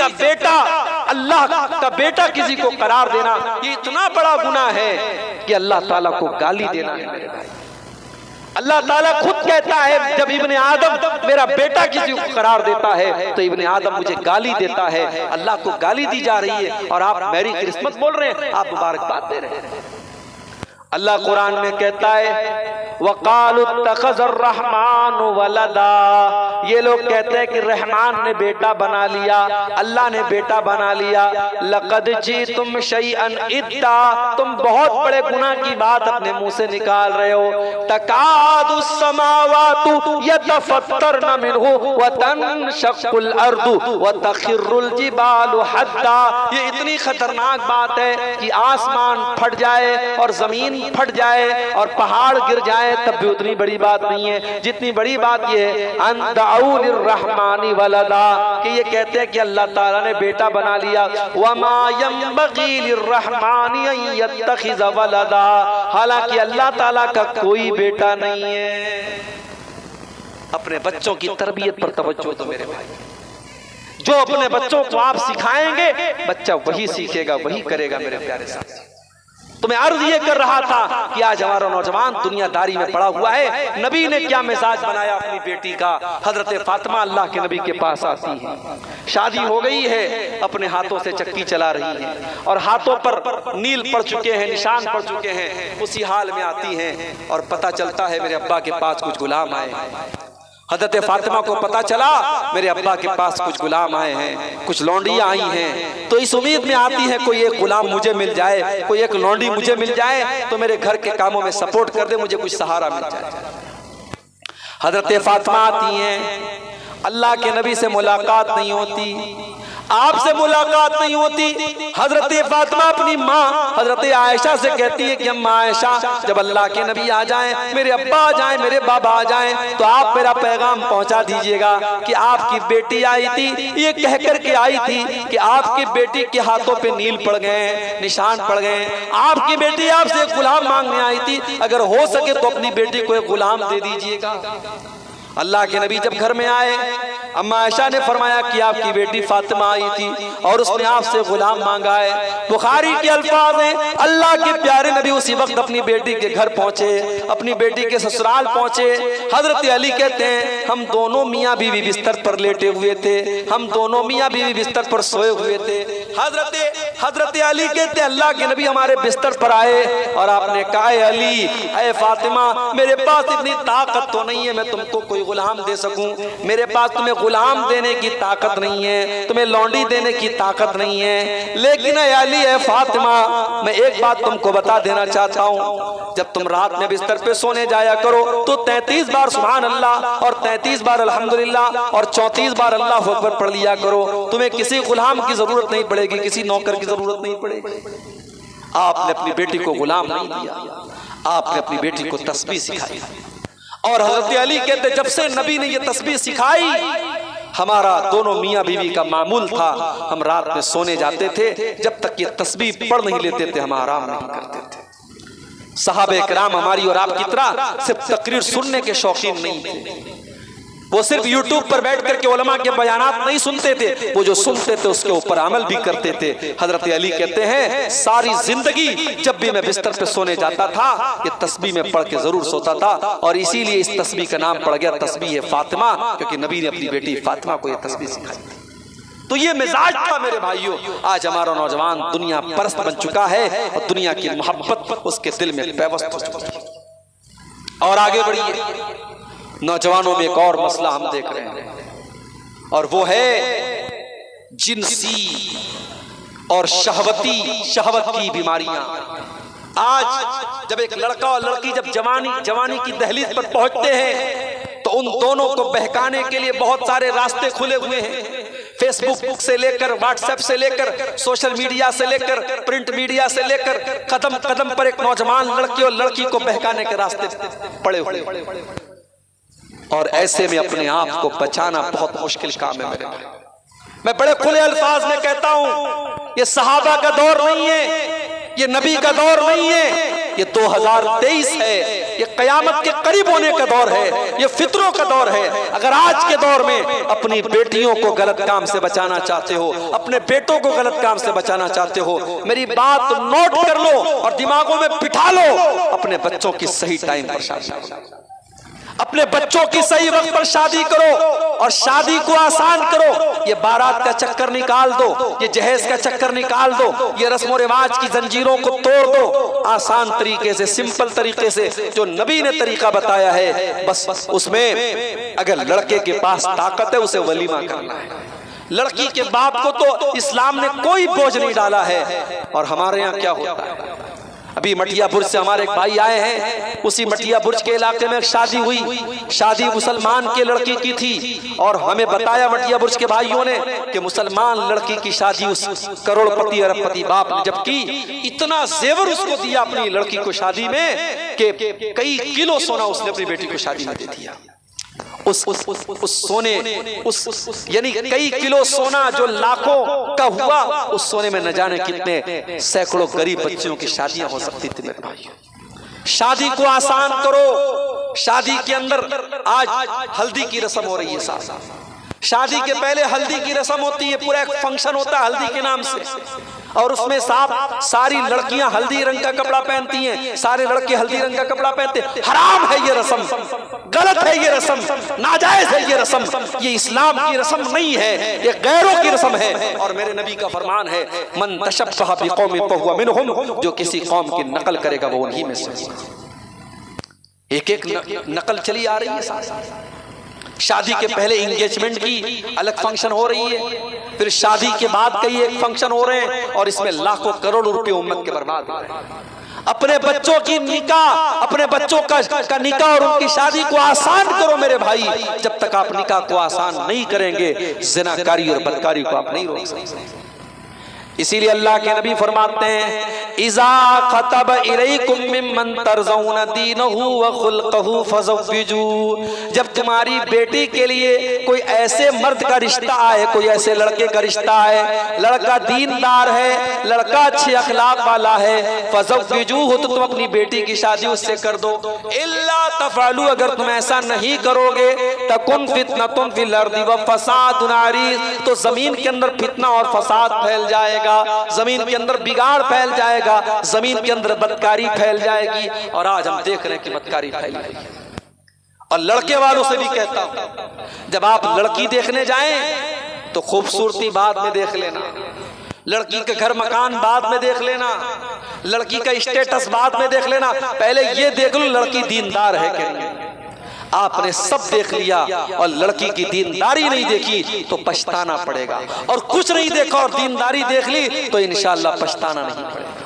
का बेटा, अल्लाह का बेटा किसी को करार देना ये इतना बड़ा गुनाह है कि अल्लाह ताला को गाली देना है मेरे भाई। अल्लाह ताला खुद कहता है जब इब्ने आदम मेरा बेटा किसी को करार देता है तो इब्ने आदम मुझे गाली देता है। अल्लाह को गाली दी जा रही है और आप मैरी क्रिसमस बोल रहे हैं, आप मुबारकबाद दे रहे हैं। अल्लाह कुरान में कहता है वक़ालु इत्तख़ज़र रहमान वलदा, ये लोग कहते हैं कि रहमान ने बेटा बना लिया, अल्लाह ने बेटा बना लिया। लक़द जीतुम शैअन इद्दा, तुम बहुत बड़े गुनाह की बात अपने मुंह से निकाल रहे हो। तकादु समावातु यतफ़त्तरन मिन्हु व तनशक़्क़ुल अर्दु व तख़िर्रुल जिबालु हद्दा, ये इतनी खतरनाक बात है कि आसमान फट जाए और जमीन फट जाए और पहाड़ गिर जाए तब भी उतनी बड़ी बात नहीं है जितनी बड़ी बात ये है अन दअऊ लिर्रहमानी वलदा, कि ये कहते हैं कि अल्लाह ताला ने बेटा बना लिया। वमा यंबगी लिर्रहमानी अन यत्तखिज़ वलदा, हालांकि अल्लाह ताला का कोई बेटा नहीं है। अपने बच्चों की तरबियत पर तवज्जो दो मेरे भाई। जो अपने बच्चों को आप सिखाएंगे बच्चा वही सीखेगा, वही करेगा मेरे प्यारे साथी। तो मैं अर्ज ये कर रहा था कि आज हमारा नौजवान दुनियादारी में पड़ा हुआ है। नबी ने क्या मिजाज बनाया अपनी बेटी का। हजरत फातिमा अल्लाह के नबी के पास आती है, शादी हो गई है, अपने हाथों से चक्की चला रही है और हाथों पर नील पड़ चुके हैं, निशान पड़ चुके हैं। उसी हाल में आती हैं और पता चलता है मेरे अब्बा के पास कुछ गुलाम आए। हजरत फातिमा को पता चला मेरे अब्बा के पास कुछ गुलाम आए हैं, कुछ लौंडियां आई हैं। तो इस उम्मीद में आती है कोई एक गुलाम मुझे मिल जाए, कोई एक लौंडी मुझे मिल जाए तो मेरे घर के कामों में सपोर्ट कर दे, मुझे कुछ सहारा मिल जाए। हजरत फातिमा आती हैं, अल्लाह के नबी से मुलाकात नहीं होती, आपसे मुलाकात नहीं होती। हजरत फातिमा अपनी माँ हजरत आयशा से कहती है कि अम्मा आयशा, जब अल्लाह के नबी आ जाएं, मेरे अब्बा आ जाएं, मेरे बाबा आ जाएं, तो आप मेरा पैगाम पहुंचा दीजिएगा कि आपकी बेटी आई थी, ये कह कर के आई थी कि आपकी बेटी के हाथों पे नील पड़ गए, निशान पड़ गए। आपकी बेटी आपसे एक गुलाम मांगने आई थी, अगर हो सके तो अपनी बेटी को एक गुलाम दे दीजिएगा। अल्लाह के नबी जब घर में आए, अम्मा आयशा ने फरमाया कि आपकी बेटी फातिमा आई थी और उसने आपसे गुलाम मांगा है। बुखारी के अल्फाज हैं, अल्लाह के प्यारे नबी उसी वक्त अपनी बेटी के घर पहुंचे, अपनी बेटी के ससुराल पहुंचे। हजरत अली कहते हैं हम दोनों मियाँ बीवी बिस्तर पर लेटे हुए थे, हम दोनों मियाँ बीवी बिस्तर पर सोए हुए थे। हजरत अली कहते अल्लाह के नबी हमारे बिस्तर पर आए और आपने कहा अली, ऐ फातिमा, मेरे पास इतनी ताकत तो नहीं है मैं तुमको कोई गुलाम दे सकूं, मेरे पास तुम्हें गुलाम देने की ताकत नहीं है, तुम्हें लौंडी देने की ताकत नहीं है, लेकिन अली है फातिमा, मैं एक बात तुमको बता देना चाहता हूं, जब तुम रात में बिस्तर पे सोने जाया करो तो 33 बार सुभान अल्लाह और 33 बार अल्हम्दुलिल्लाह और 34 बार अल्लाहु अकबर पढ़ लिया करो। तुम्हें किसी गुलाम की जरूरत नहीं पड़ेगी, किसी नौकर की जरूरत नहीं पड़ेगी। आपने अपनी बेटी को गुलाम नहीं दिया, आपने अपनी बेटी को तस्बीह सिखाई। और हजरत अली कहते जब से नबी ने ये तस्बीह सिखाई, हमारा दोनों मियाँ बीवी का मामूल था, हम रात में सोने जाते थे, जब तक ये तस्बीह पढ़ नहीं लेते थे हम आराम नहीं करते थे। सहाबे किराम हमारी और आपकी तरह सिर्फ तकरीर सुनने के शौकीन नहीं थे, वो सिर्फ यूट्यूब पर बैठ करके उलमा के बयानात नहीं सुनते थे, वो जो सुनते थे उसके ऊपर अमल भी करते थे। हजरत अली कहते हैं सारी जिंदगी जब भी मैं बिस्तर पे सोने जाता था ये तस्बीह में पढ़ के जरूर सोता था, और इसीलिए इस तस्बीह का नाम पड़ गया तस्बीह फातिमा, क्योंकि नबी ने अपनी बेटी फातिमा को यह तस्बीह सिखाई। तो ये मिजाज था मेरे भाइयों। आज हमारा नौजवान दुनिया परस्त बन चुका है और दुनिया की मोहब्बत उसके दिल में पैवस्त हो चुकी है। और आगे बढ़िए, नौजवानों में एक और मसला हम देख रहे हैं और वो है जिनसी और शहवत की बीमारियां। आज जब एक लड़का और लड़की जब जवानी की दहलीज पर पहुंचते हैं तो उन दोनों को बहकाने के लिए बहुत सारे रास्ते खुले हुए हैं। फेसबुक से लेकर, व्हाट्सएप से लेकर, सोशल मीडिया से लेकर, प्रिंट मीडिया से लेकर, कदम कदम पर एक नौजवान लड़की और लड़की को बहकाने के रास्ते पड़े हुए। और ऐसे में अपने आप को बचाना बहुत मुश्किल काम है मेरे भाई। मैं बड़े खुले अल्फाज में कहता हूं, ये सहाबा का दौर नहीं है, ये नबी का दौर नहीं है, ये 2023 है, ये कयामत के करीब होने का दौर है, ये फितरों का दौर है। अगर आज के दौर में अपनी बेटियों को गलत काम से बचाना चाहते हो, अपने बेटों को गलत काम से बचाना चाहते हो, मेरी बात नोट कर लो और दिमागों में बिठा लो, अपने बच्चों की सही टाइम पर शादी करो, अपने बच्चों की सही वक्त पर शादी करो और शादी को आसान करो। ये बारात का चक्कर निकाल दो, ये जहेज का चक्कर निकाल दो, ये रस्म रिवाज की जंजीरों को तोड़ दो। आसान तरीके से, सिंपल तरीके से जो नबी ने तरीका बताया है, बस उसमें अगर लड़के के पास ताकत है उसे वलीमा करना है। लड़की के बाप को तो इस्लाम ने कोई बोझ नहीं डाला है। और हमारे यहाँ क्या होता है, अभी मटिया बुर्ज से हमारे एक भाई आए हैं, उसी मटिया बुर्ज के इलाके में शादी हुई, शादी मुसलमान के लड़की की थी और हमें बताया मटिया बुर्ज के भाइयों ने कि मुसलमान लड़की की शादी उस करोड़पति अरबपति बाप ने जब की, इतना जेवर उसको दिया अपनी लड़की को शादी में कि कई किलो सोना उसने अपनी बेटी को शादी में दे दिया। उस सोने यानी कई किलो सोना जो लाखों का हुआ, उस सोने में न जाने कितने सैकड़ों गरीब बच्चियों की शादियां हो सकती थी। मेरे भाई, शादी को आसान करो। शादी के अंदर आज हल्दी की रस्म हो रही है, साहब शादी के पहले हल्दी की रस्म होती है, पूरा एक फंक्शन होता है हल्दी के नाम से, और उसमें साहब सारी लड़कियां हल्दी रंग का कपड़ा पहनती हैं, सारे लड़के हल्दी रंग का कपड़ा पहनते हैं। हराम है ये रस्म, गलत है ये रस्म, नाजायज है ये रस्म, ये इस्लाम की रस्म नहीं है, ये गैरों की रस्म है। और मेरे नबी का फरमान है, मन तशब्बह बिकौमिन फहुवा मिनहुम, जो किसी कौम की नकल करेगा वो उन्हीं में से। एक एक नकल चली आ रही है साथ। शादी के पहले एंगेजमेंट की अलग फंक्शन हो रही है, फिर शादी के बाद कई एक फंक्शन हो रहे हैं और इसमें लाखों करोड़ों रुपए उम्मत के बर्बाद हो रहे हैं। अपने बच्चों की निकाह, अपने बच्चों का निकाह और उनकी शादी को आसान करो मेरे भाई। जब तक आप निकाह को आसान नहीं करेंगे, ज़िनाकारी और बदकारी को आप नहीं रोक सकते। इसीलिए अल्लाह के नबी फरमाते हैं, इज़ा खतब इलैकुम मिम्मन तर्ज़ौन दीनहु व खुल्क़हु फज़व्विजू, जब तुम्हारी बेटी के लिए कोई ऐसे मर्द का रिश्ता आए, कोई ऐसे लड़के का रिश्ता है, लड़का दीनदार है, लड़का अच्छे अखलाक वाला है, फज़व्विजू हो तो तुम अपनी बेटी की शादी उससे कर दो। इल्ला तफ़अलू, अगर तुम ऐसा नहीं करोगे, तकुन फितनतुन फिल अर्दि व फ़सादुन अरीज़, तो जमीन के अंदर फितना और फसाद फैल जाएगा, जमीन के अंदर बिगाड़ फैल जाएगा, जमीन के अंदर बदकारी फैल जाएगी। और आज हम देख रहे हैं कि बदकारी फैल रही है। और लड़के वालों से भी कहता हूं, जब आप लड़की देखने जाएं तो खूबसूरती बाद में देख लेना, लड़की का घर मकान बाद में देख लेना, लड़की का स्टेटस बाद में देख लेना, पहले ये देख लो लड़की दीनदार है कि नहीं। आपने सब देख लिया और लड़की की दीनदारी नहीं देखी तो पछताना पड़ेगा, और कुछ नहीं देखा और दीनदारी देख ली तो इंशाअल्लाह पछताना नहीं पड़ेगा।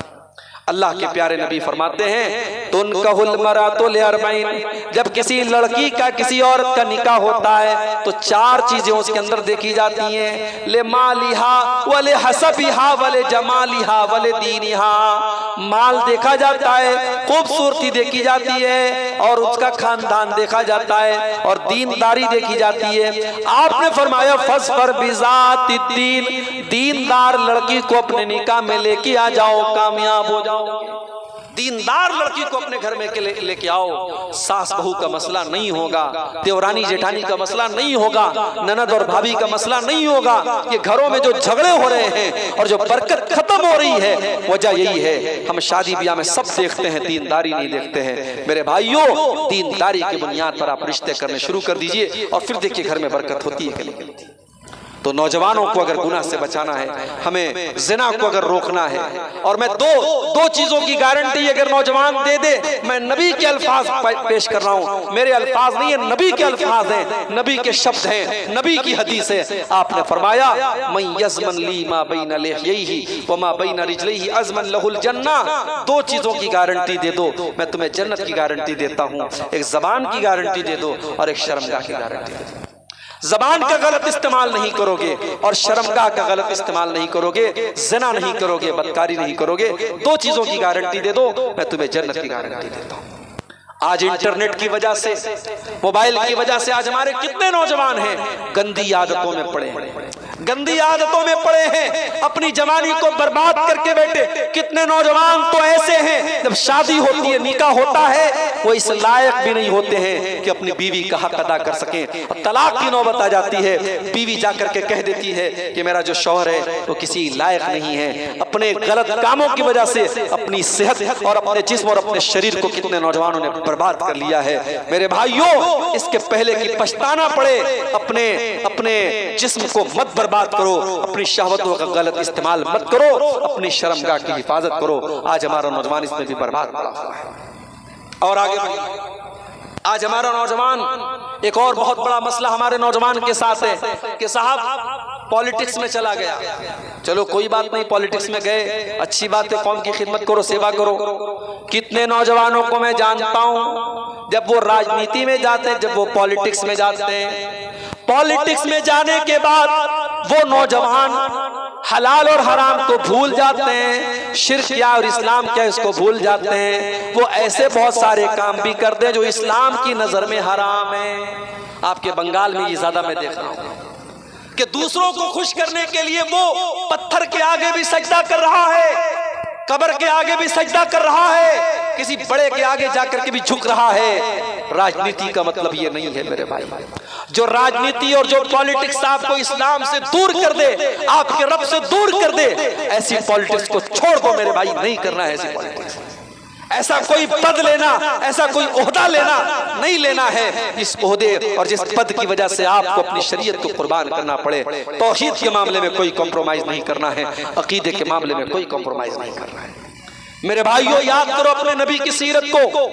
अल्लाह के प्यारे नबी फरमाते हैं, तुनकहुल मरातु लिअरबईन, जब किसी लड़की का किसी औरत का निकाह होता है तो चार चीजें उसके अंदर देखी जाती हैं, ले मालिहा वले हसबिहा वले जमालिहा वले दीनिहा। माल देखा जाता है, खूबसूरती देखी जाती है, और उसका खानदान देखा जाता है, और दीनदारी देखी जाती है। आपने फरमाया फस्फर बिज़ातिद्दीन, दीनदार लड़की को अपने निकाह में लेके आ जाओ, कामयाब हो जाओ। दीनदार लड़की को अपने घर में लेके आओ। सास बहू का मसला नहीं होगा, देवरानी जेठानी का मसला नहीं होगा, ननद और भाभी का मसला नहीं होगा। ये घरों में जो झगड़े हो रहे हैं और जो बरकत खत्म हो रही है, वजह यही है, हम शादी ब्याह में सब देखते हैं, दीनदारी नहीं देखते हैं। मेरे भाइयों, दीनदारी की बुनियाद पर आप रिश्ते करने शुरू कर दीजिए और फिर देखिए घर में बरकत होती है कि नहीं होती। तो नौजवानों को अगर गुनाह से बचाना है, हमें जिना को अगर रोकना है, और मैं दो चीजों की गारंटी अगर नौजवान दे दे, मैं नबी के अल्फाज पेश कर रहा हूं, मेरे अल्फाज नहीं है, नबी के अल्फाज हैं, नबी के शब्द हैं, नबी की हदीस है। आपने फरमाया, मैं यज़मन ली मा बैन लिह्यैहि व मा बैन रिजलैहि अज़मन लहुल जन्ना। दो चीजों की गारंटी दे दो, मैं तुम्हें जन्नत की गारंटी देता हूं। एक जबान की गारंटी दे दो और एक शर्मगाह की गारंटी दे दो। जबान का गलत इस्तेमाल नहीं करोगे और शर्मगाह का गलत इस्तेमाल नहीं करोगे, ज़िना नहीं करोगे, बदकारी नहीं करोगे, दो चीजों की गारंटी दे दो, मैं तुम्हें जन्नत की गारंटी देता हूं। आज इंटरनेट की वजह से, मोबाइल की वजह से आज हमारे कितने नौजवान हैं गंदी आदतों में पड़े हैं, गंदी आदतों में पड़े हैं, अपनी जवानी को बर्बाद करके बैठे। कितने नौजवान तो ऐसे हैं जब शादी होती है, निकाह होता है, वो इस लायक भी नहीं होते हैं कि अपनी बीवी का हक अदा कर सकें। और तलाक की नौबत आ जाती है, बीवी जाकर के कह देती है कि मेरा जो शौहर है वो किसी लायक नहीं है। अपने गलत कामों की वजह से अपनी सेहत और अपने जिस्म और अपने शरीर को कितने नौजवानों ने बर्बाद कर लिया है। मेरे भाइयों, इसके पहले कि पछताना पड़े, अपने जिस्म को मत बर्बाद करो, अपनी शहवतों का गलत इस्तेमाल मत करो, अपनी शर्मगाह की हिफाजत करो। आज हमारा नौजवान इसमें भी बर्बाद पड़ा हुआ है। और आगे आज हमारा नौजवान, एक और बहुत बड़ा मसला हमारे नौजवान के साथ है कि साहब पॉलिटिक्स में चला गया। चलो कोई बात नहीं, पॉलिटिक्स में गए, अच्छी बात है, कौम की खिदमत करो, सेवा करो। कितने नौजवानों को मैं जानता हूं जब वो राजनीति में जाते हैं, जब वो पॉलिटिक्स में जाते हैं, पॉलिटिक्स में जाने के बाद वो नौजवान हलाल और हराम को भूल जाते हैं, शिर्क क्या और इस्लाम क्या इसको भूल जाते हैं। वो ऐसे बहुत सारे काम भी करते हैं जो इस्लाम की नजर में हराम है। आपके बंगाल में ये ज्यादा मैं देख रहा हूं कि दूसरों को खुश करने के लिए वो पत्थर के आगे भी सजदा कर रहा है, कब्र के आगे भी सजदा कर रहा है, किसी बड़े के आगे जाकर के भी झुक रहा है। राजनीति का मतलब ये नहीं है मेरे भाई। जो राजनीति और जो पॉलिटिक्स आपको इस्लाम से दूर कर दे, आपके रब से दूर कर दे, ऐसी पॉलिटिक्स को छोड़ दो मेरे भाई। नहीं करना है ऐसी पॉलिटिक्स। ऐसा कोई पद लेना, ऐसा कोई ओहदा लेना नहीं लेना है जिस ओहदे और जिस पद की वजह से आपको अपनी शरीयत को कुर्बान करना पड़े। तौहीद के मामले में कोई कॉम्प्रोमाइज नहीं करना है, अकीदे के मामले में कोई कॉम्प्रोमाइज नहीं करना है। मेरे भाइयों, याद करो अपने नबी की सीरत को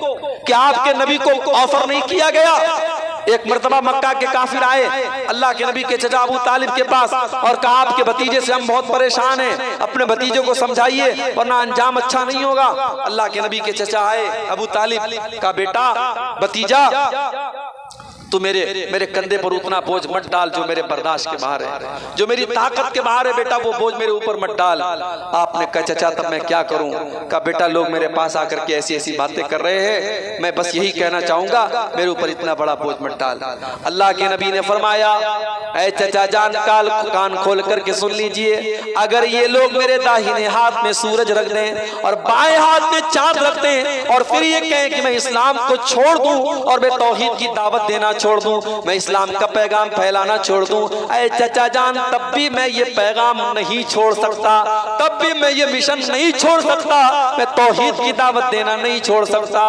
कि आपके नबी को ऑफर नहीं किया गया। एक मर्तबा मक्का के काफिर आए अल्लाह के नबी के चचा अबू तालिब के पास और कहा आपके भतीजे से हम बहुत परेशान हैं, अपने भतीजे को समझाइए वरना अंजाम अच्छा नहीं होगा। अल्लाह के नबी के चचा आए, अबू तालिब का बेटा, भतीजा, तू मेरे कंधे पर उतना बोझ मत डाल जो मेरे बर्दाश्त के बाहर है, जो मेरी ताकत के बाहर है। बेटा वो बोझ मेरे ऊपर मत डाल। आपने कहा चचा तब मैं क्या करूं? कहा बेटा लोग मेरे पास आकर के ऐसी ऐसी बातें कर रहे हैं, मैं बस यही कहना चाहूंगा मेरे ऊपर इतना बड़ा बोझ मत डाल। अल्लाह के नबी ने फरमाया, ऐ चचा जान कान खोल करके सुन लीजिए, अगर ये लोग मेरे दाहिने हाथ में सूरज रख दें और बाएं हाथ में चांद रख दें और फिर ये कहें कि मैं इस्लाम को छोड़ दूं और मैं तौहीद की दावत देना छोड़ दूं, मैं इस्लाम का पैगाम फैलाना छोड़ दूं, ऐ चचा जान तब भी मैं ये पैगाम नहीं छोड़ सकता, तब भी मैं ये मिशन नहीं छोड़ सकता, मैं तौहीद की दावत देना नहीं छोड़ सकता।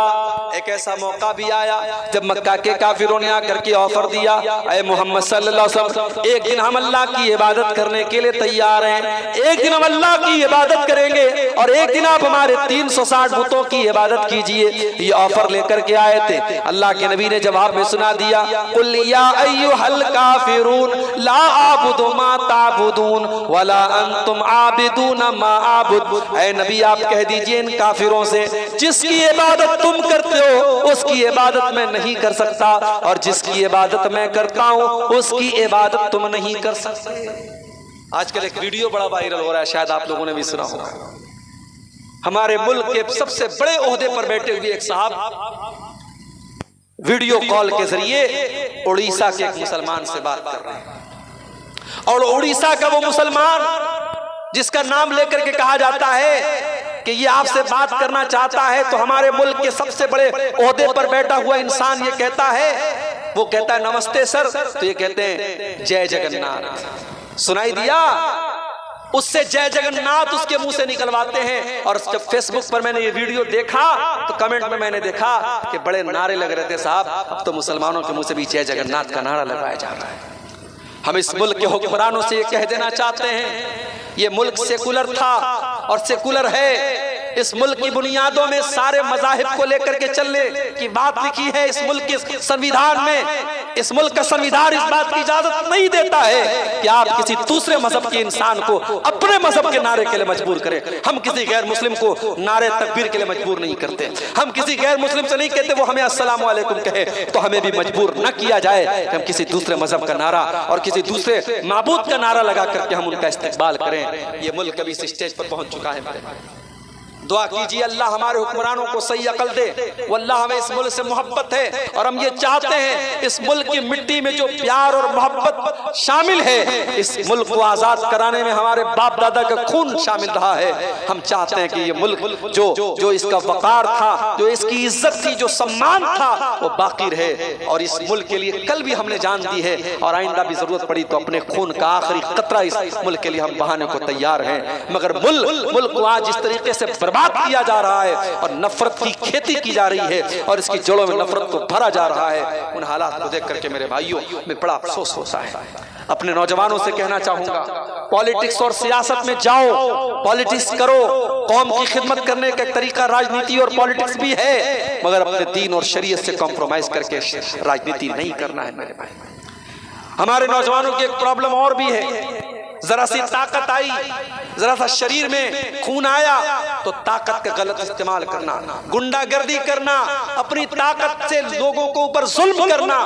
एक ऐसा मौका भी आया जब मक्का के काफिरों ने आकर के ऑफर दिया, ऐ मोहम्मद सल्लल्लाहु अलैहि वसल्लम एक दिन हम अल्लाह की इबादत करने के लिए तैयार हैं, एक दिन हम अल्लाह की इबादत करेंगे और एक दिन आप हमारे 360 बुतों की इबादत कीजिए। ये ऑफर लेकर के आए थे। अल्लाह के नबी ने जवाब में सुना दिया, कुल या अय्युहल काफिरून ला आबुदु मा ताबुदून वला अंतुम आबिदून मा आबुद। ऐ नबी आप कह दीजिए इन काफिरों से, जिसकी इबादत तुम करते हो उसकी इबादत मैं नहीं कर सकता और जिसकी इबादत मैं करता हूं उसकी इबादत तुम नहीं कर सकते। आजकल एक वीडियो बड़ा वायरल हो रहा है, शायद आप लोगों ने भी सुना होगा। हमारे मुल्क के सबसे बड़े ओहदे पर बैठे हुए एक साहब वीडियो कॉल के जरिए उड़ीसा के एक मुसलमान से बात कर रहे हैं और उड़ीसा का वो मुसलमान जिसका नाम लेकर के कहा जाता है कि ये आपसे बात करना चाहता है, तो हमारे मुल्क के सबसे बड़े ओहदे पर बैठा हुआ इंसान ये कहता है, वो कहता है नमस्ते सर, तो ये कहते हैं जय जगन्नाथ। सुनाई दिया? उससे जय जगन्नाथ उसके मुंह से निकलवाते हैं। और जब फेसबुक पर मैंने ये वीडियो देखा तो कमेंट में मैंने देखा कि बड़े नारे लग रहे थे, साहब अब तो मुसलमानों के मुंह से भी जय जगन्नाथ का नारा लगाया जा रहा है। हम इस मुल्क के हुक्मरानों से ये कह देना चाहते हैं, ये मुल्क सेकुलर था और सेकुलर है। इस मुल्क की बुनियादों में सारे मजाहिब को लेकर के चलने की बात लिखी है इस मुल्क के संविधान में। इस मुल्क का संविधान इस बात की इजाजत नहीं देता है कि आप किसी दूसरे मजहब के इंसान को अपने मजहब के नारे के लिए मजबूर करें। हम किसी गैर मुस्लिम को नारे तकबीर के लिए मजबूर नहीं करते। हम किसी गैर मुस्लिम से नहीं कहते वो हमें अस्सलाम वालेकुम कहे, तो हमें भी मजबूर न किया जाए कि हम किसी दूसरे मजहब का नारा और किसी दूसरे माबूद का नारा लगा करके हम उनका इस्तेकबाल करें। ये मुल्क कभी इस स्टेज पर पहुंच चुका है। दुआ कीजिए अल्लाह हमारे हुक्मरानों को सही अकल दे। वो अल्लाह हमें इस मुल्क से मोहब्बत है और हम ये चाहते हैं इस मुल्क की मिट्टी में जो प्यार और मोहब्बत शामिल है, इस मुल्क को आज़ाद कराने में हमारे बाप दादा का खून शामिल रहा है। हम चाहते हैं कि ये मुल्क जो इसका वकार था, जो इसकी इज्जत थी, जो सम्मान था, वो बाकी रहे। और इस मुल्क के लिए कल भी हमने जान दी है और आइंदा भी जरूरत पड़ी तो अपने खून का आखिरी कतरा इस मुल्क के लिए हम बहाने को तैयार हैं। मगर मुल्क को आज इस तरीके से बर्बाद किया जा रहा है और नफरत की खेती की जा रही है और इसकी जड़ों में नफरत को भरा जा रहा है। उन हालात को देख करके मेरे भाइयों में बड़ा अफसोस होता है। अपने नौजवानों से कहना चाहूंगा, पॉलिटिक्स और सियासत में जाओ, पॉलिटिक्स करो, कौम की खिदमत करने का तरीका राजनीति और पॉलिटिक्स भी है, मगर अपने दीन और शरीयत से कॉम्प्रोमाइज करके राजनीति नहीं करना है मेरे भाई। हमारे नौजवानों की एक प्रॉब्लम और भी है, जरा सी ताकत आई, जरा सा शरीर में खून आया तो ताकत का गलत इस्तेमाल करना, गुंडागर्दी करना, अपनी ताकत से लोगों को ऊपर जुल्म करना।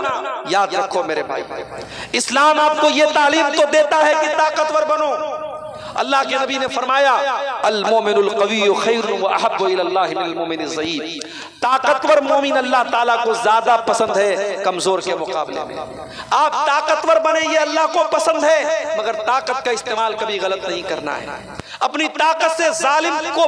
याद रखो मेरे भाई, इस्लाम आपको ये तालीम तो देता है कि ताकतवर बनो। अल्लाह के नबी ने फरमाया अल मोमिनुल कविय्यु खैरुन व अहब्बु इलल्लाहि मिनल मोमिनिज़ ज़ईफ़। ताकतवर मोमिन अल्लाह ताला को ज्यादा पसंद है कमजोर के मुकाबले में। आप ताकतवर बने ये अल्लाह को पसंद है, मगर ताकत का इस्तेमाल कभी गलत नहीं करना है। अपनी ताकत से जालिम को,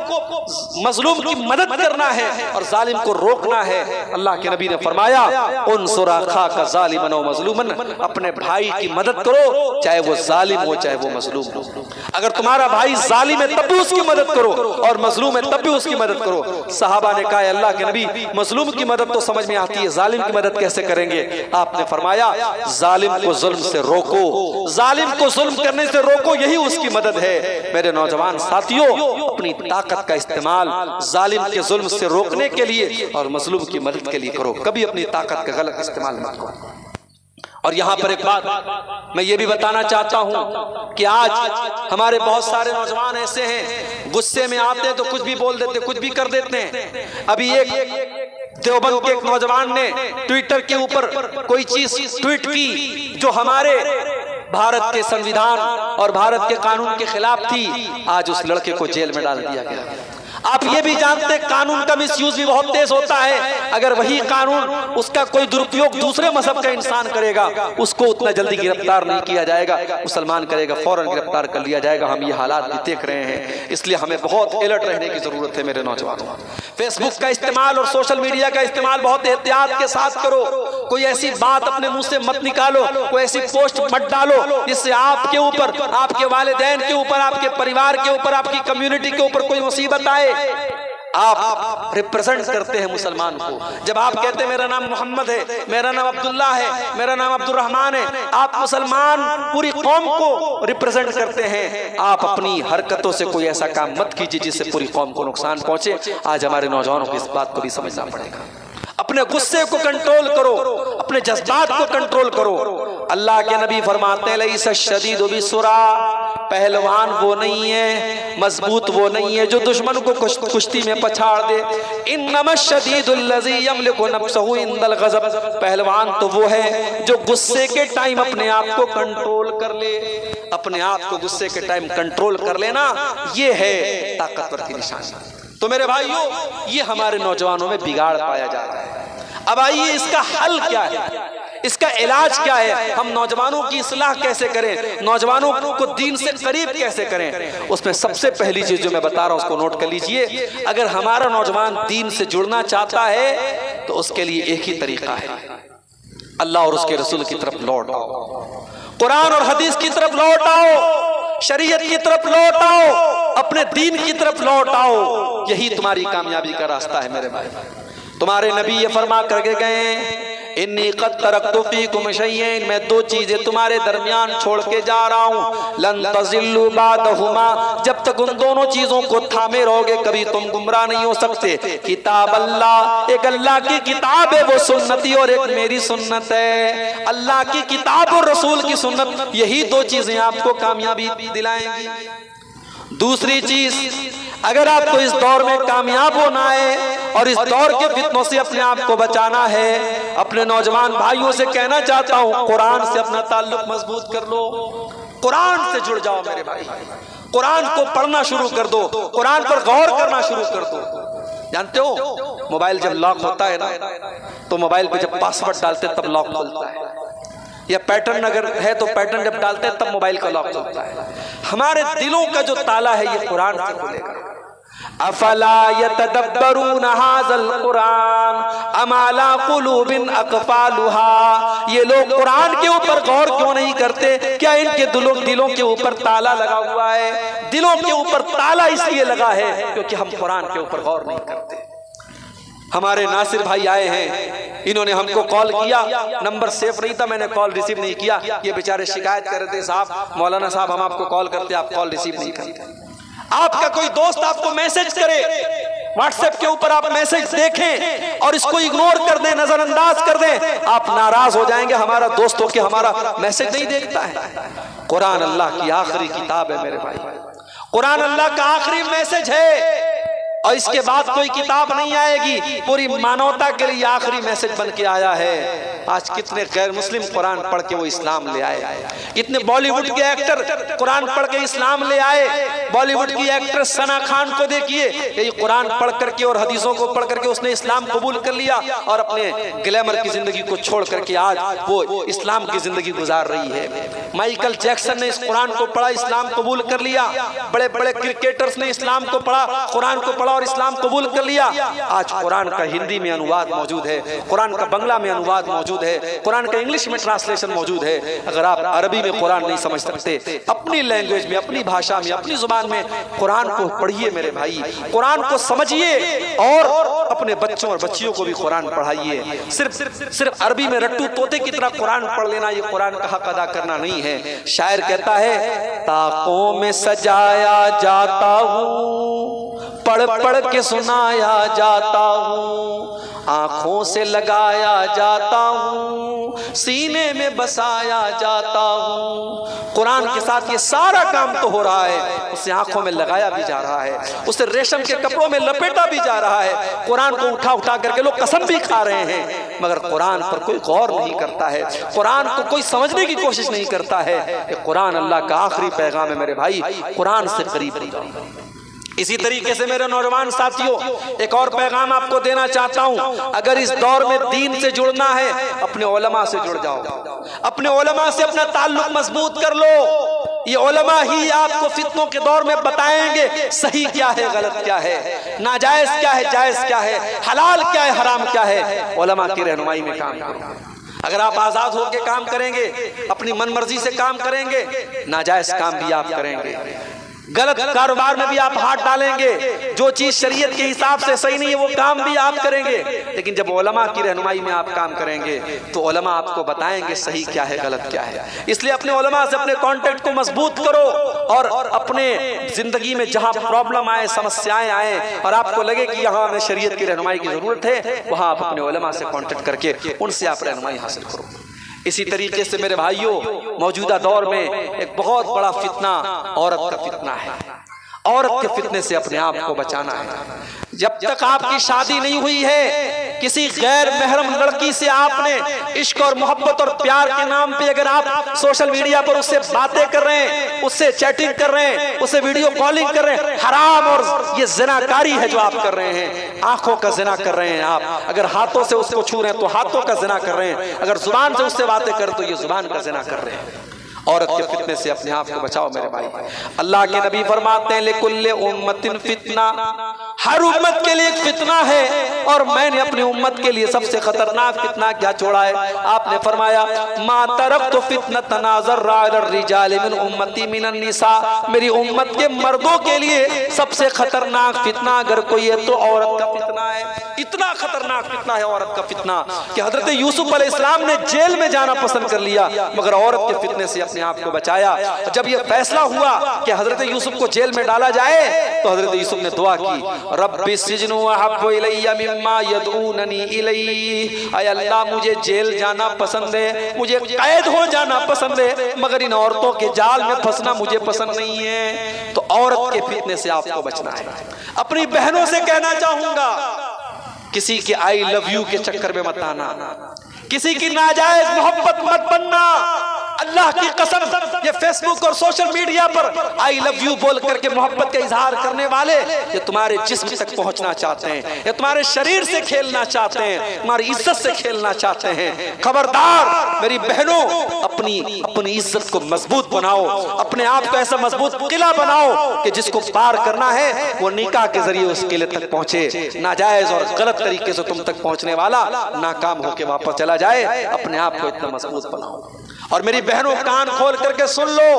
मजलूम की मदद करना है और जालिम को रोकना है। अल्लाह के नबी ने फरमाया उनसुर अखाका ज़ालिमन व मजलूमन, अपने भाई की मदद करो चाहे वो जालिम हो चाहे वो मजलूम हो। अगर तुम्हारा भाई जालिम है तब भी उसकी मदद करो और मजलूम है तब भी उसकी मदद करो। सहाबा ने कहा अल्लाह के नबी मजलूम की मदद तो समझ में आती है, जालिम की मदद कैसे करेंगे? आपने फरमाया जालिम को जुल्म से रोको, जालिम को जुल्म करने से रोको, यही उसकी मदद है। मेरे नौजवान साथियों, अपनी ताकत का इस्तेमाल जालिम के जुल्म से रोकने के लिए और मजलूम की मदद के लिए करो, कभी अपनी ताकत का गलत इस्तेमाल मत करो। और यहाँ पर एक बात मैं ये भी बताना चाहता हूँ कि आज हमारे बहुत सारे नौजवान ऐसे हैं, गुस्से में आते हैं तो कुछ भी बोल देते, कुछ भी कर देते हैं। अभी एक देवबंद के एक नौजवान ने ट्विटर के ऊपर कोई चीज ट्वीट की जो हमारे भारत के संविधान और भारत के कानून के खिलाफ थी। आज उस लड़के को जेल में डाल दिया गया। आप ये भी जानते हैं कानून का मिसयूज भी बहुत तेज होता है। अगर वही कानून उसका कोई दुरुपयोग दूसरे मजहब का इंसान करेगा, उसको उतना जल्दी गिरफ्तार नहीं किया जाएगा, मुसलमान करेगा फौरन गिरफ्तार कर लिया जाएगा। हम ये हालात भी देख रहे हैं, इसलिए हमें बहुत अलर्ट रहने की जरूरत है मेरे नौजवानों। फेसबुक का इस्तेमाल और सोशल मीडिया का इस्तेमाल बहुत एहतियात के साथ करो। कोई ऐसी बात अपने मुंह से मत निकालो, कोई ऐसी पोस्ट मत डालो जिससे आपके ऊपर, आपके वालिदैन के ऊपर, आपके परिवार के ऊपर, आपकी कम्युनिटी के ऊपर कोई मुसीबत आए। आप रिप्रेजेंट करते हैं मुसलमान को। जब आप कहते हैं मेरा नाम मोहम्मद है, मेरा नाम अब्दुल्ला है, मेरा नाम अब्दुर्रहमान है, आप मुसलमान पूरी कौम को रिप्रेजेंट करते हैं। आप अपनी हरकतों से कोई ऐसा काम मत कीजिए जिससे पूरी कौम को नुकसान पहुंचे। आज हमारे नौजवानों को इस बात को भी समझना पड़ेगा। अपने गुस्से को कंट्रोल करो, अपने जज्बात को कंट्रोल करो। अल्लाह के नबी फरमाते हैं लईसा शदीदु बिस्सुरा, पहलवान वो नहीं है, मजबूत वो नहीं है जो दुश्मन को कुश्ती में पछाड़ दे। इन्नमा शदीदुल लज़ी यमलिकु नफ्सहु इंदल गज़ब, पहलवान तो वो है जो गुस्से के टाइम अपने आप को कंट्रोल कर ले। अपने आप को गुस्से के टाइम कंट्रोल कर लेना, ये है ताकतवर की निशानी। तो मेरे भाइयों, ये हमारे नौजवानों में बिगाड़ पाया जाता है। अब आइए इसका हल क्या है, इसका इलाज क्या है, हम नौजवानों की इस्लाह कैसे करें, नौजवानों को दीन से करीब कैसे करें। उसमें सबसे पहली चीज जो मैं बता रहा हूं उसको नोट कर लीजिए। अगर हमारा नौजवान दीन से जुड़ना चाहता है तो उसके लिए एक ही तरीका है, अल्लाह और उसके रसूल की तरफ लौट आओ, कुरान और हदीस की तरफ लौट आओ, शरीयत की तरफ लौट आओ, अपने दीन की तरफ लौट आओ। यही तुम्हारी कामयाबी का रास्ता है मेरे भाई। तुम्हारे नबी ये फरमा करके गए इन्नी क़द तरक्तु फ़ीकुम शय्यैन, मैं दो चीजें तुम्हारे दरमियान छोड़ के जा रहा हूँ। लन तज़िल्लु बादहुमा, जब तक उन दोनों चीजों को थामे रहोगे कभी तुम गुमराह नहीं हो सकते। किताब अल्लाह, एक अल्लाह की किताब है वो सुन्नती, और एक मेरी सुन्नत है। अल्लाह की किताब और रसूल की सुन्नत, यही दो चीजें आपको कामयाबी दिलाएंगी। दूसरी चीज, अगर आपको इस दौर में कामयाब होना है और इस दौर के फितनों से अपने आप को बचाना है, अपने नौजवान भाइयों से कहना चाहता हूं कुरान से अपना ताल्लुक मजबूत कर लो, कुरान से जुड़ जाओ मेरे भाई। कुरान को पढ़ना शुरू कर दो, कुरान पर गौर करना शुरू कर दो। जानते हो मोबाइल जब लॉक होता है ना, तो मोबाइल पे जब पासवर्ड डालते तब लॉक खुलता है, या पैटर्न अगर है तो पैटर्न जब डालते हैं तब मोबाइल का लॉक खुलता है। हमारे दिलों का जो ताला है ये कुरान से खुलेगा। अफला यतदब्बरून हाज़ल कुरान अम अला कुलूबिन अक़फ़ालुहा, ये लोग कुरान के ऊपर गौर क्यों नहीं करते? क्या इनके दिलों के ऊपर ताला लगा हुआ है? दिलों के ऊपर ताला इसलिए लगा है क्योंकि हम कुरान के ऊपर गौर नहीं करते। हमारे नासिर भाई आए हैं, इन्होंने हमको कॉल किया, नंबर सेफ नहीं था, मैंने कॉल रिसीव नहीं किया। ये बेचारे शिकायत कर रहे थे, साहब मौलाना साहब हम आपको कॉल करते, आप कॉल रिसीव नहीं करते। आपका कोई दोस्त आपको मैसेज करे, व्हाट्सएप के ऊपर आप मैसेज देखें और इसको इग्नोर कर दें, नजरअंदाज कर दें, आप नाराज हो जाएंगे। हमारा दोस्त हो के हमारा मैसेज नहीं देखता है। कुरान अल्लाह की आखिरी किताब है मेरे भाई, कुरान अल्लाह का आखिरी मैसेज है और इसके बाद कोई किताब नहीं आएगी। पूरी मानवता के लिए आखिरी मैसेज बन के आया है। आज कितने गैर मुस्लिम कुरान पढ़ के वो इस्लाम ले आए, कितने बॉलीवुड के एक्टर कुरान पढ़ के इस्लाम ले आए। बॉलीवुड की एक्ट्रेस सना खान को देखिए, ये कुरान पढ़ करके और हदीसों को पढ़ करके उसने इस्लाम कबूल कर लिया और अपने ग्लैमर की जिंदगी को छोड़ करके आज वो इस्लाम की जिंदगी गुजार रही है। माइकल जैक्सन ने इस कुरान को पढ़ा, इस्लाम कबूल कर लिया। बड़े बड़े क्रिकेटर्स ने इस्लाम को पढ़ा, कुरान को पढ़ा और इस्लाम कबूल कर लिया। आज कुरान का हिंदी में अनुवाद मौजूद है, कुरान का बंगला में अनुवाद मौजूद है, कुरान का इंग्लिश में ट्रांसलेशन मौजूद है। अगर आप अरबी में कुरान नहीं समझ सकते, अपनी लैंग्वेज में, अपनी भाषा में, अपनी जुबान में कुरान को पढ़िए मेरे भाई, कुरान को समझिए और अपने बच्चों और बच्चियों को भी कुरान पढ़ाइए। सिर्फ अरबी में रट्टू तोते की तरह कुरान पढ़ लेना ये कुरान का हक अदा करना नहीं है। शायर कहता है, ताकों में सजाया जाता हूँ, पढ़ पढ़ के सुनाया जाता हूँ, आंखों से लगाया जाता हूँ, सीने में बसाया जाता हूँ। कुरान के साथ ये सारा काम तो हो रहा है, उसे आंखों में लगाया भी जा रहा है, उसे रेशम के कपड़ों में लपेटा भी जा रहा है। कुरान को उठा उठा करके लोग कसम भी खा रहे हैं, मगर कुरान पर कोई गौर नहीं करता है, कुरान को कोई समझने की कोशिश नहीं करता है। कुरान अल्लाह का आखिरी पैगाम है मेरे भाई, कुरान से करीब रहिए। इसी तरीके से मेरे नौजवान साथियों, एक और पैगाम आपको देना चाहता हूं। अगर इस दौर में दीन से जुड़ना है, अपने उलमा से जुड़ जाओ, अपने उलमा से अपना ताल्लुक मजबूत कर लो। ये उलमा ही आपको फितनों के दौर में बताएंगे सही क्या है, गलत क्या है, नाजायज क्या है, जायज क्या है, हलाल क्या है, हराम क्या है। उलमा की रहनुमाई में काम करो। अगर आप आजाद होकर काम करेंगे, अपनी मनमर्जी से काम करेंगे, नाजायज काम भी आप करेंगे, गलत कारोबार में भी आप हाथ डालेंगे, जो चीज शरीयत के हिसाब से सही नहीं है वो काम भी आप करेंगे। लेकिन जब उलमा की रहनुमाई में आप काम करेंगे तो उलमा आपको बताएंगे सही क्या है, गलत क्या है। इसलिए अपने उलमा से अपने कांटेक्ट को मजबूत करो और अपने जिंदगी में जहां प्रॉब्लम आए, समस्याएं आए और आपको लगे कि यहाँ हमें शरीयत की रहनुमाई की जरूरत है, वहां आप अपने उलमा से कांटेक्ट करके उनसे आप रहनुमाई हासिल करो। इसी तरीके से मेरे भाइयों, मौजूदा दौर में एक बहुत बड़ा फितना औरत का फितना है। औरत के फितने से अपने आप को बचाना है। जब तक आपकी शादी नहीं हुई है, किसी गैर महरम लड़की से आपने इश्क और मोहब्बत और प्यार के नाम पे अगर आप सोशल मीडिया पर उससे बातें कर रहे हैं, उससे चैटिंग कर रहे हैं, उससे वीडियो कॉलिंग कर रहे हैं, हराम और ये ज़िनाकारी है जो आप कर रहे हैं। आंखों का ज़िना कर रहे हैं आप। अगर हाथों से उसको छू रहे हैं तो हाथों का ज़िना कर रहे हैं, अगर जुबान से उससे बातें कर तो ये जुबान का ज़िना कर रहे हैं। औरत के फितने से अपने आप को बचाओ मेरे भाई। अल्लाह के नबी फरमाते हैं, लिकुल्ले उम्मतिन फितना, हर उम्मत के लिए एक फितना है और मैंने अपनी उम्मत के लिए सबसे खतरनाक फितना क्या छोड़ा है। आपने फरमाया, मा तरक्तु फितनतन अज़र्रा अल-रिजाल मिन उम्मती मिनन निसा, मेरी उम्मत के मर्दों के लिए सबसे खतरनाक फितना अगर कोई है तो औरत का फितना है। इतना खतरनाक फितना है औरत का फितना कि हजरत यूसुफ अलैहिस्सलाम ने जेल में जाना पसंद कर लिया, मगर औरत के फितने से अपने आप को बचाया। जब यह फैसला हुआ कि हजरत यूसुफ को जेल में डाला जाए तो हजरत यूसुफ ने दुआ की, रब्बि सिजनु अहब्बु इलैया मिम्मा यदऊननी इलैहि, ऐ अल्लाह मुझे जेल जाना पसंद है, मुझे कैद हो जाना पसंद है, मगर इन औरतों के जाल में फंसना मुझे पसंद नहीं है। तो औरत के फितने से आपको बचना है। अपनी बहनों से कहना चाहूंगा, किसी के आई लव यू के चक्कर में मत आना, किसी की नाजायज मोहब्बत मत बनना। अल्लाह की कसम, ये फेसबुक और सोशल मीडिया पर आई लव यू बोल करके मोहब्बत का इजहार करने वाले ये तुम्हारे जिस्म तक पहुंचना चाहते हैं, ये तुम्हारे शरीर से खेलना चाहते हैं, तुम्हारी इज्जत से खेलना चाहते हैं। खबरदार मेरी बहनों, अपनी इज्जत को मजबूत बनाओ, अपने आप को ऐसा मजबूत किला बनाओ कि जिसको पार करना है वो निकाह के जरिए उस किले तक पहुंचे। नाजायज और गलत तरीके से तुम तक पहुंचने वाला नाकाम होकर वापस चला जाए। अपने आप को इतना मजबूत बनाओ। और मेरी बहनों, कान खोल करके सुन लो,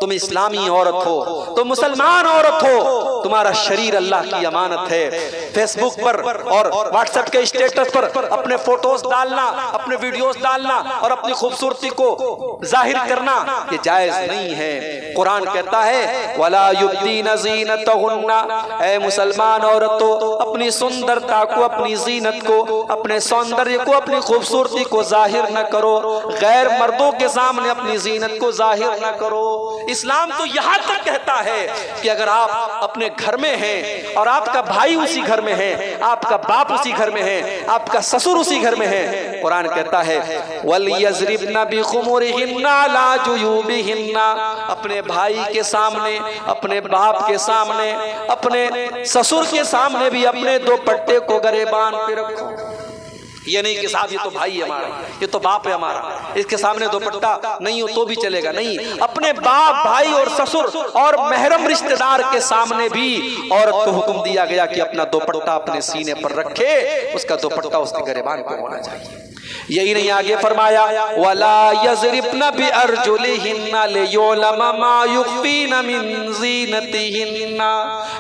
तुम इस्लामी औरत हो, तुम मुसलमान औरत हो, तुम्हारा शरीर अल्लाह की अमानत है। फेसबुक पर और व्हाट्सएप के स्टेटस पर अपने फोटोज डालना, अपने वीडियोस डालना और अपनी खूबसूरती को जाहिर करना ये जायज नहीं है। कुरान कहता है वला युब्दीना ज़ीनतहुन्ना, ऐ मुसलमान औरतों अपनी सुंदरता को, अपनी जीनत को, अपने सौंदर्य को, अपनी खूबसूरती को जाहिर न करो, गैर मर्दों के सामने अपनी जीनत को जाहिर न करो। इस्लाम तो यहाँ तक कहता है कि अगर आप अपने घर में हैं और आपका भाई उसी घर में है, आपका बाप उसी घर में है, आपका ससुर उसी घर में है, कुरान कहता है वलियज़रिबना बिखुमुरिहिन्ना ला जुयूबिहिन्ना, अपने भाई के सामने, अपने बाप के सामने, अपने ससुर के सामने भी अपने दुपट्टे को गरेबान पे रखो। ये नहीं कि साहब ये तो भाई है हमारा, ये तो बाप है हमारा, इसके सामने दुपट्टा नहीं हो तो भी चलेगा। नहीं, अपने बाप, भाई और ससुर और महरम रिश्तेदार के सामने भी औरत को हुक्म दिया गया कि अपना दुपट्टा अपने सीने पर रखे, उसका दुपट्टा उसके गरेबान पे होना चाहिए। यही नहीं, आगे फरमाया वला यज़रिबना बिअरजुलिहिन्ना लियुलमा मा युख्फीना मिन ज़ीनतिहिन्ना,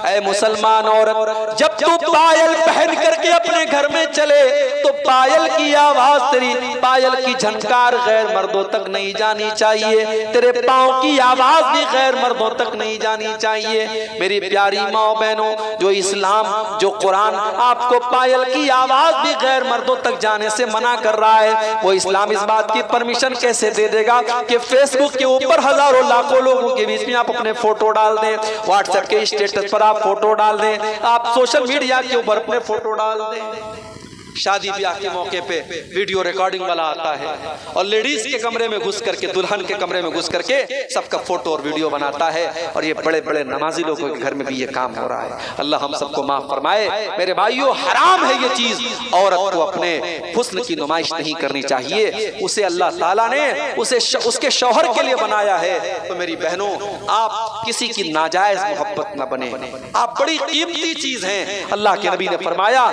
ऐ मुसलमान औरत जब तू पायल पहन करके अपने घर में चले तो पायल की आवाज, तेरी पायल की झनकार गैर मर्दों तक नहीं जानी चाहिए, तेरे पाँव की आवाज भी गैर मर्दों तक नहीं जानी चाहिए। मेरी प्यारी माँ बहनों, जो इस्लाम, जो कुरान आपको पायल की आवाज भी गैर मर्दों तक जाने से मना कर रहा है, वो इस्लाम इस बात की परमिशन कैसे दे देगा कि फेसबुक के ऊपर हजारों लाखों लोगों के बीच में आप अपने फोटो डाल दें, व्हाट्सएप के स्टेटस पर आप फोटो डाल दें, आप सोशल मीडिया के ऊपर अपने फोटो डाल दें। शादी ब्याह के मौके पे वीडियो रिकॉर्डिंग वाला आता है और लेडीज के कमरे में घुस करके, दुल्हन के कमरे में घुस करके सबका फोटो और वीडियो बनाता है। और ये बड़े बड़े नमाजी लोगों के घर में भी ये काम हो रहा है। अल्लाह हम सबको माफ फरमाए। मेरे भाइयों, हराम है ये चीज। औरत को अपने हुस्न की नुमाइश नहीं करनी चाहिए, उसे अल्लाह ताला ने उसके शौहर के लिए बनाया है। तो मेरी बहनों, आप किसी की नाजायज मोहब्बत न बने, आप बड़ी कीमती चीज हैं। अल्लाह के नबी ने फरमाया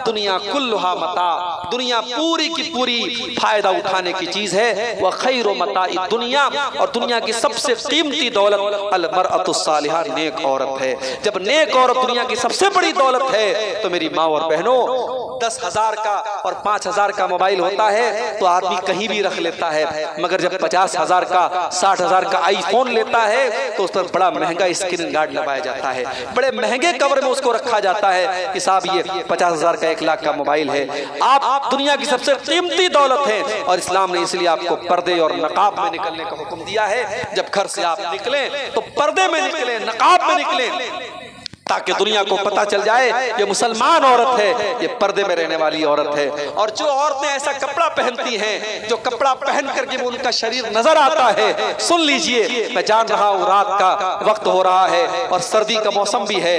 दुनिया कुल्लुहा मता, दुनिया पूरी की पूरी फायदा उठाने की चीज है। वह खैरो मता दुनिया, और दुनिया की सबसे कीमती दौलत अल मरअतु सालिहा, नेक औरत है। जब नेक औरत दुनिया की सबसे बड़ी दौलत है तो मेरी माँ और बहनों, 10,000 का और 5,000 का मोबाइल होता है तो आदमी कहीं भी रख लेता है, मगर जब 50,000 का, 60,000 का आईफोन लेता है तो उस पर बड़ा महंगा स्क्रीन गार्ड लगाया जाता है, बड़े महंगे कवर में उसको रखा जाता है कि साहब ये 50,000 का, 1 लाख का मोबाइल है। आप दुनिया की सबसे कीमती दौलत है। और इस्लाम ने इसलिए आपको पर्दे और नकाब में निकलने का हुक्म दिया है। जब घर से आप निकलें तो पर्दे में निकलें, नकाब में निकलें, ताकि दुनिया को पता चल जाए ये मुसलमान औरत है, ये पर्दे में रहने वाली औरत है। और जो औरतें ऐसा कपड़ा पहनती हैं, जो कपड़ा पहन करके वो उनका शरीर नजर आता है, सुन लीजिए, मैं जान रहा हूँ रात का वक्त हो रहा है और सर्दी का मौसम भी है,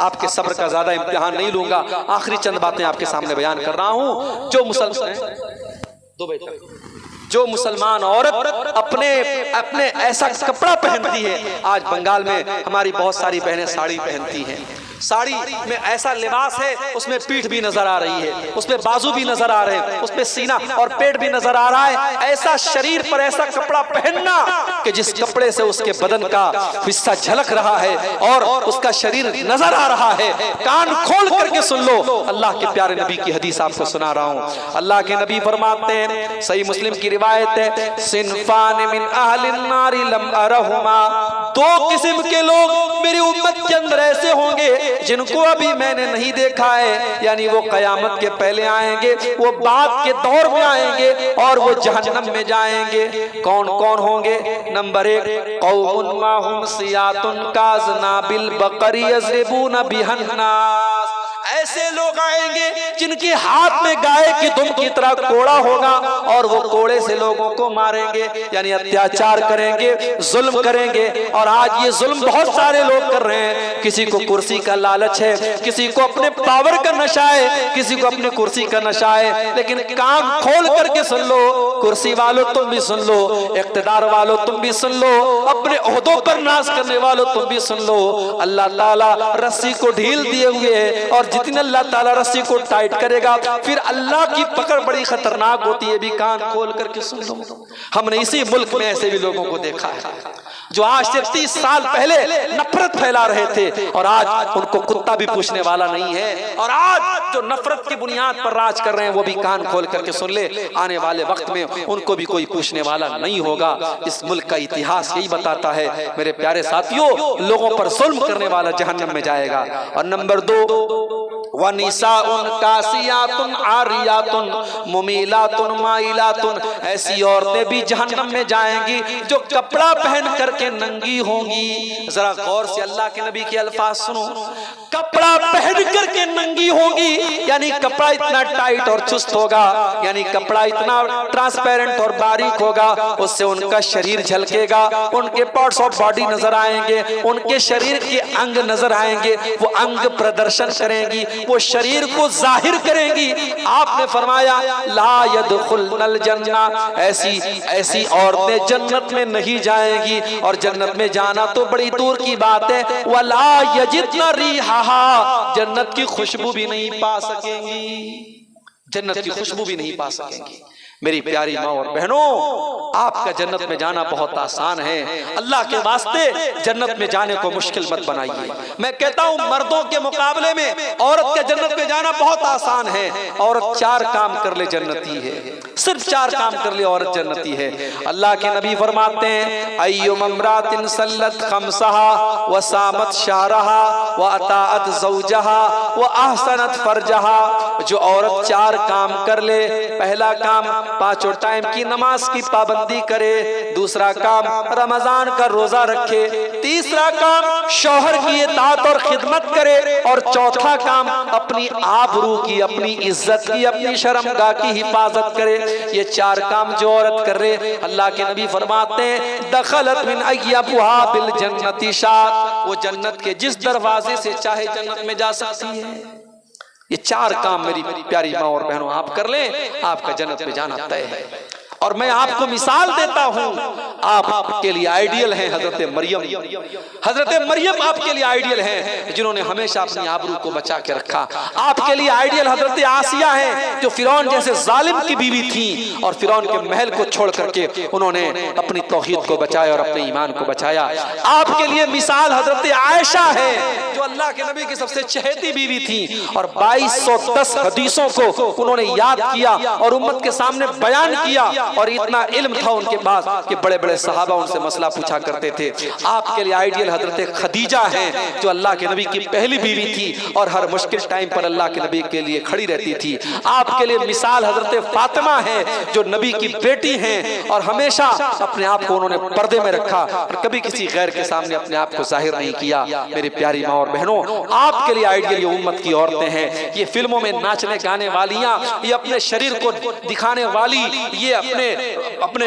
आपके सब्र का ज्यादा इम्तिहान नहीं लूंगा, आखिरी चंद बातें आपके सामने बयान कर रहा हूँ। जो मुसलमान औरत अपने ऐसा कपड़ा पहनती है, आज बंगाल में हमारी बहुत सारी बहनें साड़ी पहनती हैं, साड़ी में ऐसा लिबास है, उसमें पीठ भी नजर आ रही है, उसमें बाजू भी नजर आ रहे हैं, उसमें सीना और पेट भी नजर आ रहा है। ऐसा शरीर पर ऐसा कपड़ा पहनना कि जिस कपड़े से उसके बदन का हिस्सा झलक रहा है और उसका शरीर नजर आ रहा है। कान खोल करके सुन लो, अल्लाह के प्यारे नबी की हदीस आपको सुना रहा हूँ। अल्लाह के नबी फरमाते हैं, सही मुस्लिम की रिवायत है, सिनफान मिन अहलिन नारी लम अरहुमा, 2 किस्म के लोग मेरी उम्मत के अंदर ऐसे होंगे जिनको अभी मैंने नहीं देखा है, यानी वो कयामत के पहले आएंगे, वो बाद के दौर में आएंगे और वो जहन्नम में जाएंगे। कौन कौन होंगे? नंबर 1, कौमुन माहुम सियातुन काज़नाबिल बकरी यज़रिबून बिहन्नास, ऐसे लोग आएंगे जिनके हाथ में गाय की दुम की तरह कोड़ा होगा और वो कोड़े से लोगों को मारेंगे, यानी अत्याचार करेंगे, जुल्म करेंगे। और आज ये जुल्म बहुत सारे लोग कर रहे हैं। किसी को कुर्सी का लालच है, किसी को अपने पावर का नशा है, किसी को अपनी कुर्सी का नशा है। लेकिन कान खोल करके सुन लो, कुर्सी वालों तुम भी सुन लो, इख्तिदार वालों तुम भी सुन लो, अपने ओहदों पर नाज करने वालों तुम भी सुन लो। अल्लाह ताला रस्सी को ढील दिए हुए है और जितने अल्लाह ताला रस्सी को टाइट करेगा फिर अल्लाह की पकड़ बड़ी खतरनाक होती है। भी कान खोल करके सुन लो। हमने इसी मुल्क में ऐसे भी लोगों को देखा है जो आज से 30 साल पहले नफरत फैला रहे थे और आज उनको कुत्ता भी पूछने वाला नहीं है। और आज जो नफरत की बुनियाद पर राज कर रहे हैं वो भी कान खोल करके सुन ले, आने वाले वक्त में उनको भी कोई पूछने वाला नहीं होगा। इस मुल्क का इतिहास यही बताता है मेरे प्यारे साथियों, लोगों पर जुल्म करने वाला जहन्नम में जाएगा। और नंबर 2, वनिसाउन कासियातुन आरियातुन मुमीलातुन माइलातुन, ऐसी औरतें भी जहन्नम में जाएंगी जो कपड़ा पहन करके नंगी होंगी। जरा गौर से अल्लाह के नबी के अल्फाज सुनो, कपड़ा पहन करके नंगी होंगी, यानी कपड़ा इतना टाइट और चुस्त होगा, यानी कपड़ा इतना ट्रांसपेरेंट और बारीक होगा, उससे उनका शरीर झलकेगा, उनके पार्ट्स ऑफ बॉडी नजर आएंगे, उनके शरीर के अंग नजर आएंगे, वो अंग प्रदर्शन करेंगी, वो शरीर को जाहिर करेंगी। आपने फरमाया ला यदखुलनल जन्ना, ऐसी औरतें जन्नत में नहीं जाएंगी। और जन्नत में जाना तो बड़ी दूर की बात है, वला यजिदन रिहा, जन्नत की खुशबू भी नहीं पा सकेंगी, जन्नत की खुशबू भी नहीं पा सकेंगी। मेरी प्यारी माँ और बहनों, आपका जन्नत में जाना बहुत आसान है। अल्लाह के वास्ते जन्नत में जाने को मुश्किल मत बनाइए। मैं कहता हूँ मर्दों के मुकाबले में औरत के जन्नत में जाना बहुत आसान है। औरत 4 काम कर ले जन्नती है, सिर्फ 4 काम कर ले औरत जन्नती है। अल्लाह के नबी फरमाते हैं अय्युम इम्रातिन सल्लत खम्सहा व सामत शारहा व अताअत ज़ौजहा व अहसनत फरजहा, जो औरत 4 काम कर ले, पहला काम 5 टाइम की नमाज की पाबंदी करे, दूसरा काम रमजान का रोजा रखे, तीसरा काम शौहर की इताअत और खिदमत करे, और चौथा काम अपनी आबरू की, अपनी इज्जत की, अपनी शर्मगाह की हिफाजत करे। ये 4 काम जो औरत कर रहे, अल्लाह के नबी फरमाते हैं दखलत मिन अय्यबुहा बिल जन्नति शात, वो जन्नत के जिस दरवाजे से चाहे जन्नत में जा सकती है। ये 4 काम मेरी प्यारी माँ और बहनों आप कर लें, आपका जन्नत में जाना तय है। और मैं आपको मिसाल देता हूं, आपके लिए आइडियल हैं हजरत मरियम। हजरत मरियम आपके लिए आइडियल हैं जिन्होंने हमेशा अपनी आबरू को बचा के रखा। आपके लिए आइडियल हजरत आसिया हैं जो फिरौन जैसे जालिम की बीवी थी और फिरौन के महल को छोड़ करके उन्होंने अपनी तौहीद को बचाया और अपने ईमान को बचाया। आपके लिए मिसाल हजरत आयशा है जो अल्लाह के नबी की सबसे चहेती बीवी थी और 2210 हदीसों को उन्होंने याद किया और उम्मत के सामने बयान किया, और इतना इल्म था उनके पास कि बड़े बड़े सहाबा उनसे मसला पूछा करते थे। आपके लिए आइडियल हजरत खदीजा हैं जो अल्लाह के नबी की पहली बीवी थी और हर मुश्किल टाइम पर अल्लाह के नबी के लिए खड़ी रहती थी। आपके लिए मिसाल हजरत फातिमा है जो नबी की बेटी हैं और हमेशा अपने आप को उन्होंने पर्दे में रखा और कभी किसी गैर के सामने अपने आप को जाहिर नहीं किया। मेरी प्यारी माँ और बहनों, आपके लिए आइडियल ये उम्मत की औरतें हैं, ये फिल्मों में नाचने गाने वालियां, ये अपने शरीर को दिखाने वाली, ये अपने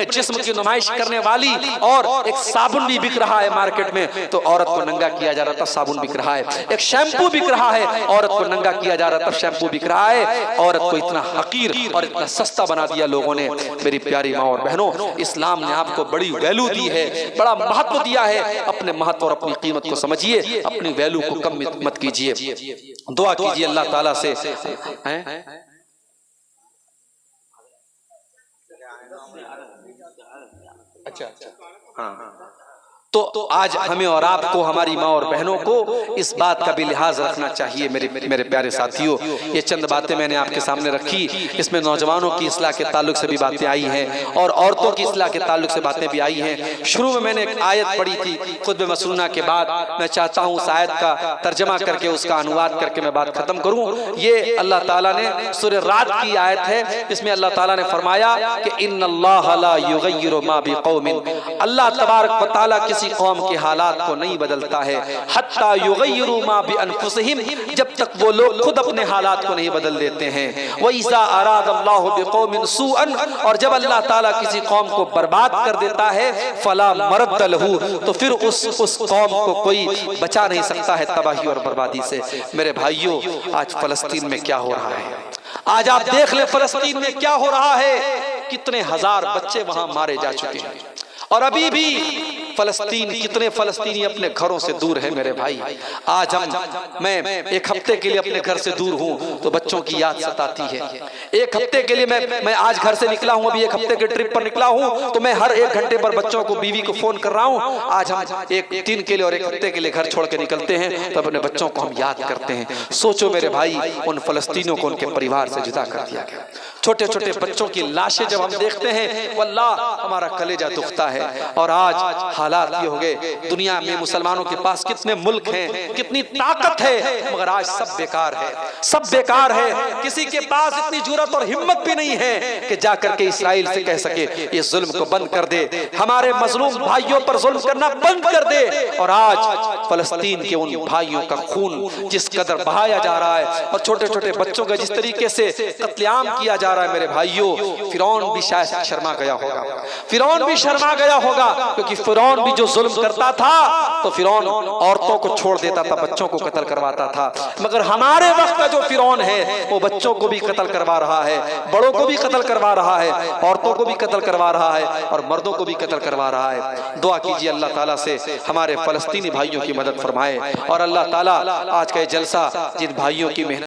जिस्म की नुमाइश करने वाली। और एक साबुन भी बिक रहा है मार्केट में तो औरत को नंगा किया जा रहा था, साबुन बिक रहा है। एक शैम्पू बिक रहा है, औरत को नंगा किया जा रहा था, शैम्पू बिक रहा है। औरत को इतना हकीर और इतना सस्ता बना दिया लोगों ने। मेरी प्यारी माँ और बहनों, इस्लाम ने आपको बड़ी वैल्यू दी है, बड़ा महत्व दिया है। अपने महत्व और अपनी कीमत को समझिए, अपनी वैल्यू को कम मत कीजिए। दुआ कीजिए अल्लाह ताला से। अच्छा, हाँ। तो आज हमें और आपको, हमारी माँ और बहनों को इस बात का भी लिहाज रखना चाहिए। मेरे प्यारे साथियों, ये चंद बातें मैंने आपके सामने रखी। इसमें नौजवानों की इस्लाह के ताल्लुक से भी बातें आई हैं और औरतों की इस्लाह के ताल्लुक से बातें भी आई हैं। शुरू में मैंने एक आयत पढ़ी थी खुतबे मसनूना के बाद। मैं चाहता हूँ उस आयत का तर्जमा करके, उसका अनुवाद करके मैं बात खत्म करूँ। ये अल्लाह ताला ने सूरह राद की आयत है, इसमें अल्लाह ताला ने फरमाया कि इन्नल्लाह ला युगय्यिरु मा बिक़ौमिन, अल्लाह तबारक व तआला किसी किसी कौम के हालात को नहीं बदलता है, हत्ता युगय्यिरू मा बिअनफुसिहिम, जब तक वो लोग खुद अपने हालात को नहीं बदल देते हैं। व इज़ा अरादल्लाहु बिक़ौमिन सूअन, और जब अल्लाह ताला किसी कौम को बर्बाद कर देता है, फला मरद्द लहू, तो फिर उस कौम को कोई बचा नहीं सकता है तबाही और बर्बादी से। मेरे भाइयों, आज फलस्तीन में क्या हो रहा है, आज आप देख ले फलस्तीन में क्या हो रहा है। कितने हजार बच्चे वहां मारे जा चुके हैं, और अभी भी फलस्तीन, कितने फलस्तीनी अपने घरों से दूर है मेरे भाई। आज मैं एक हफ्ते के लिए अपने घर से दूर हूँ तो बच्चों की याद सताती है। एक हफ्ते के लिए मैं आज घर से निकला हूँ, अभी एक हफ्ते के ट्रिप पर निकला हूँ, तो मैं हर 1 घंटे पर बच्चों को, बीवी को फोन कर रहा हूँ। आज हम एक दिन के लिए और 1 हफ्ते के लिए घर छोड़ के निकलते हैं तो अपने बच्चों को हम याद करते हैं। सोचो मेरे भाई, उन फलस्तीनियों को उनके परिवार से जुदा कर दिया गया। छोटे छोटे बच्चों की लाशें जब हम देखते हैं, वल्लाह हमारा कलेजा दुखता है। और आज हालात ये हो गए, दुनिया में मुसलमानों के पास कितने मुल्क हैं, कितनी ताकत है, मगर आज सब बेकार है, सब बेकार है। किसी के पास इतनी जुर्रत और हिम्मत भी नहीं है कि जाकर के इस्राइल से कह सके ये जुल्म को बंद कर दे, हमारे मजलूम भाइयों पर जुल्म करना बंद कर दे। और आज फलस्तीन के उन भाइयों का खून जिस कदर बहाया जा रहा है, और छोटे छोटे बच्चों का जिस तरीके से कत्लेआम किया जा रहा है, मेरे भाइयों, फिरौन भी शायद शर्मा गया होगा, फिरौन भी शर्मा गया होगा, क्योंकि फिरौन भी जो जुल्म करता था तो फिरौन औरतों को छोड़ देता था, बच्चों को कत्ल करवाता था। मगर हमारे वक्त का जो फिरौन है वो बच्चों को भी कत्ल करवा रहा है, बड़ों को भी कत्ल करवा रहा है, औरतों को भी कत्ल करवा रहा है, और मर्दों को भी कत्ल करवा रहा है। दुआ कीजिए अल्लाह ताला से हमारे फलस्तीनी भाइयों की मदद फरमाए, और अल्लाह ताला आज का ये जलसा जिन भाइयों की मेहनत